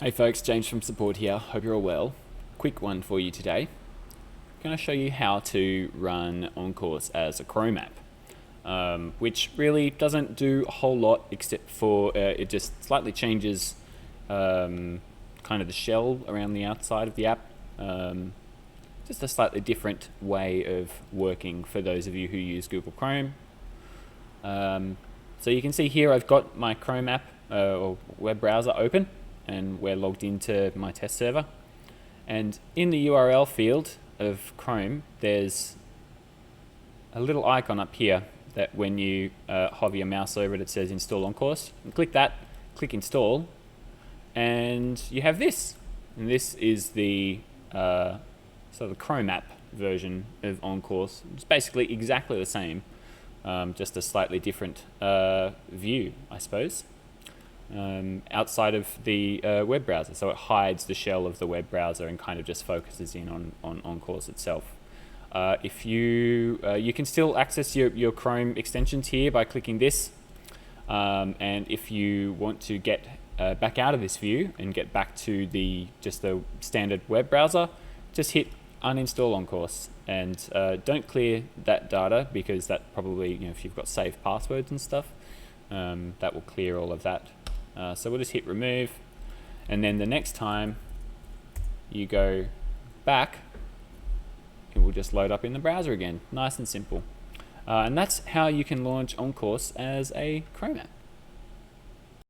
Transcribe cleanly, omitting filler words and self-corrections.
Hey folks, James from support here. Hope you're all well. Quick one for you today. I'm going to show you how to run onCourse as a Chrome app, which really doesn't do a whole lot except for it just slightly changes kind of the shell around the outside of the app. Just a slightly different way of working for those of you who use Google Chrome. So you can see here I've got my Chrome app or web browser open, and we're logged into my test server. And in the URL field of Chrome, there's a little icon up here that when you hover your mouse over it says install onCourse. And click that, click install, and you have this. And this is the the Chrome app version of onCourse. It's basically exactly the same, just a slightly different view, I suppose. Outside of the web browser, so it hides the shell of the web browser and kind of just focuses in on onCourse itself. If you can still access your Chrome extensions here by clicking this, and if you want to get back out of this view and get back to just the standard web browser, just hit uninstall onCourse, and don't clear that data, because that probably, if you've got saved passwords and stuff, that will clear all of that. So we'll just hit remove, and then the next time you go back, it will just load up in the browser again. Nice and simple. And that's how you can launch onCourse as a Chrome app.